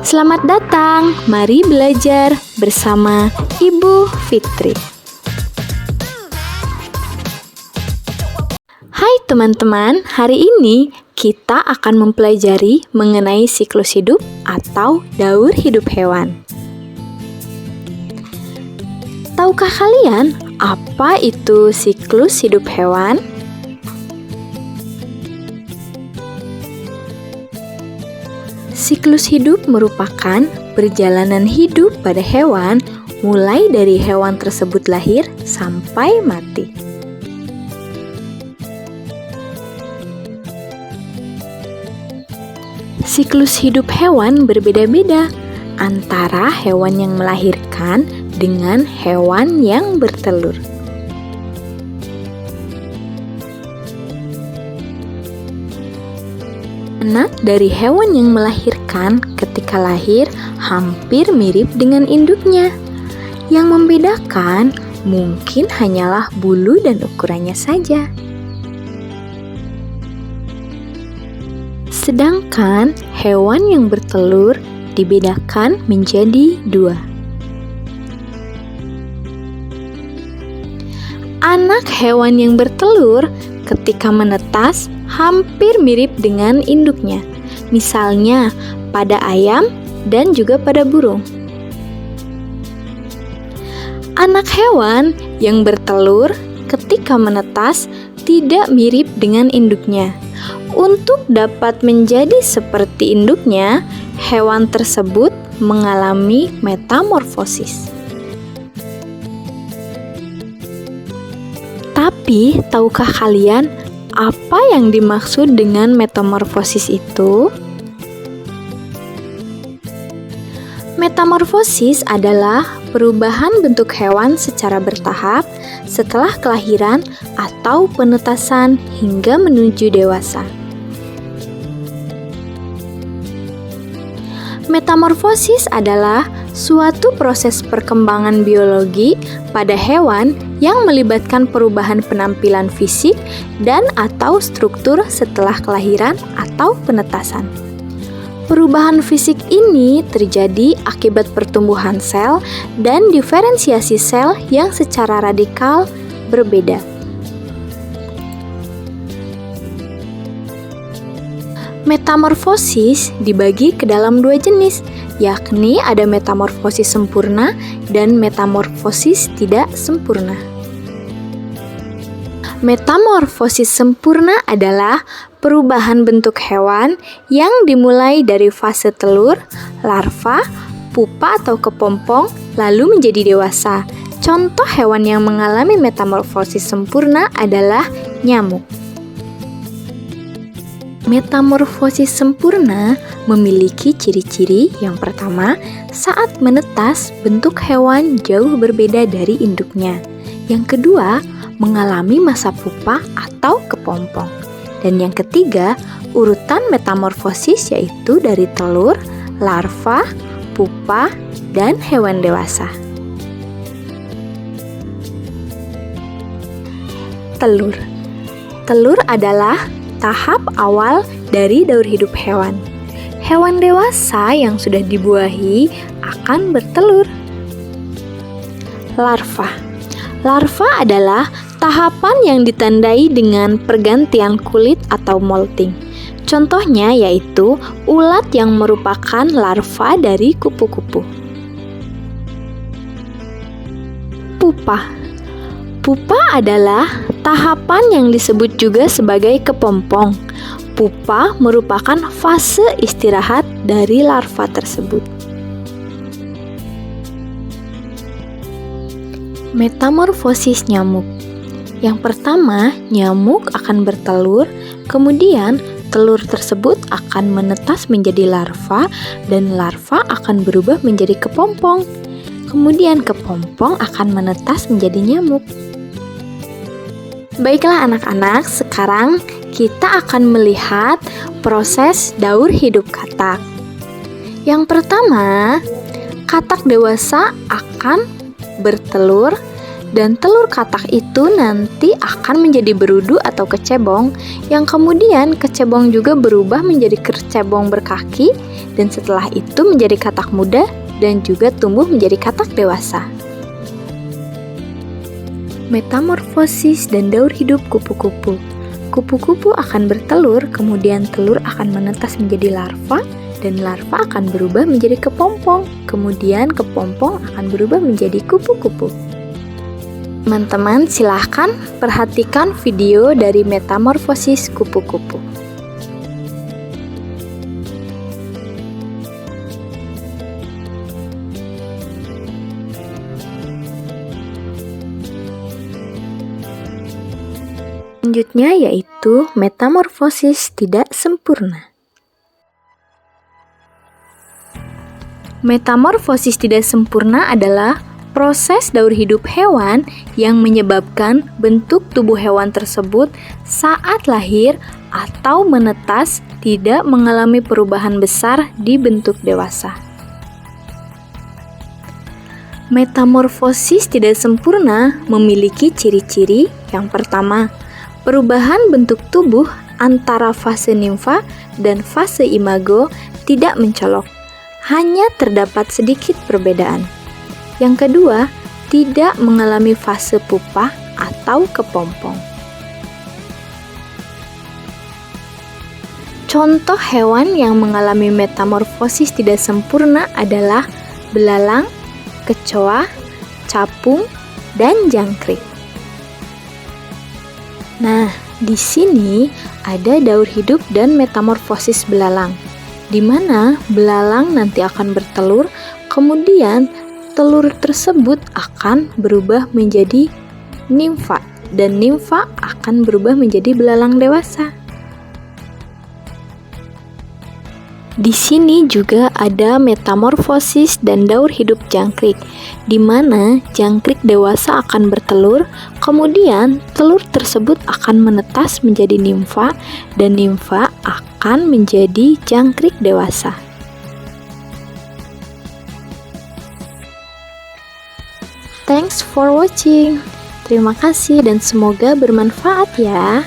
Selamat datang, mari belajar bersama Ibu Fitri. Hai teman-teman, hari ini kita akan mempelajari mengenai siklus hidup atau daur hidup hewan. Tahukah kalian apa itu siklus hidup hewan? Siklus hidup merupakan perjalanan hidup pada hewan mulai dari hewan tersebut lahir sampai mati. Siklus hidup hewan berbeda-beda antara hewan yang melahirkan dengan hewan yang bertelur. Anak dari hewan yang melahirkan ketika lahir hampir mirip dengan induknya. Yang membedakan mungkin hanyalah bulu dan ukurannya saja. Sedangkan hewan yang bertelur dibedakan menjadi dua. Anak hewan yang bertelur ketika menetas hampir mirip dengan induknya, misalnya pada ayam dan juga pada burung. Anak hewan yang bertelur ketika menetas tidak mirip dengan induknya. Untuk dapat menjadi seperti induknya, hewan tersebut mengalami metamorfosis. Tapi, tahukah kalian apa yang dimaksud dengan metamorfosis itu? Metamorfosis adalah perubahan bentuk hewan secara bertahap setelah kelahiran atau penetasan hingga menuju dewasa. Metamorfosis adalah suatu proses perkembangan biologi pada hewan yang melibatkan perubahan penampilan fisik dan atau struktur setelah kelahiran atau penetasan. Perubahan fisik ini terjadi akibat pertumbuhan sel dan diferensiasi sel yang secara radikal berbeda. Metamorfosis dibagi ke dalam dua jenis, yakni ada metamorfosis sempurna dan metamorfosis tidak sempurna. Metamorfosis sempurna adalah perubahan bentuk hewan yang dimulai dari fase telur, larva, pupa atau kepompong, lalu menjadi dewasa. Contoh hewan yang mengalami metamorfosis sempurna adalah nyamuk. Metamorfosis sempurna memiliki ciri-ciri. Yang pertama, saat menetas, bentuk hewan jauh berbeda dari induknya. Yang kedua, mengalami masa pupa atau kepompong. Dan yang ketiga, urutan metamorfosis yaitu dari telur, larva, pupa, dan hewan dewasa. Telur. Telur adalah tahap awal dari daur hidup hewan. Hewan dewasa yang sudah dibuahi akan bertelur. Larva. Larva adalah tahapan yang ditandai dengan pergantian kulit atau molting. Contohnya yaitu ulat yang merupakan larva dari kupu-kupu. Pupa. Pupa adalah tahapan yang disebut juga sebagai kepompong. Pupa merupakan fase istirahat dari larva tersebut. Metamorfosis nyamuk. Yang pertama, nyamuk akan bertelur, kemudian telur tersebut akan menetas menjadi larva dan larva akan berubah menjadi kepompong. Kemudian kepompong akan menetas menjadi nyamuk. Baiklah anak-anak, sekarang kita akan melihat proses daur hidup katak. Yang pertama, katak dewasa akan bertelur Dan telur katak itu nanti akan menjadi berudu atau kecebong, yang kemudian kecebong juga berubah menjadi kecebong berkaki, dan setelah itu menjadi katak muda dan juga tumbuh menjadi katak dewasa. Metamorfosis dan daur hidup kupu-kupu. Kupu-kupu akan bertelur, kemudian telur akan menetas menjadi larva, dan larva akan berubah menjadi kepompong, kemudian kepompong akan berubah menjadi kupu-kupu. Teman-teman, silahkan perhatikan video dari metamorfosis kupu-kupu. Selanjutnya yaitu metamorfosis tidak sempurna. Metamorfosis tidak sempurna adalah proses daur hidup hewan yang menyebabkan bentuk tubuh hewan tersebut saat lahir atau menetas tidak mengalami perubahan besar di bentuk dewasa. Metamorfosis tidak sempurna memiliki ciri-ciri. Yang pertama, perubahan bentuk tubuh antara fase nimfa dan fase imago tidak mencolok, hanya terdapat sedikit perbedaan. Yang kedua, tidak mengalami fase pupa atau kepompong. Contoh hewan yang mengalami metamorfosis tidak sempurna adalah belalang, kecoa, capung, dan jangkrik. Nah, di sini ada daur hidup dan metamorfosis belalang, di mana belalang nanti akan bertelur, kemudian telur tersebut akan berubah menjadi nimfa, dan nimfa akan berubah menjadi belalang dewasa. Di sini juga ada metamorfosis dan daur hidup jangkrik, di mana jangkrik dewasa akan bertelur, kemudian telur tersebut akan menetas menjadi nimfa, dan nimfa akan menjadi jangkrik dewasa. Thanks for watching. Terima kasih dan semoga bermanfaat ya.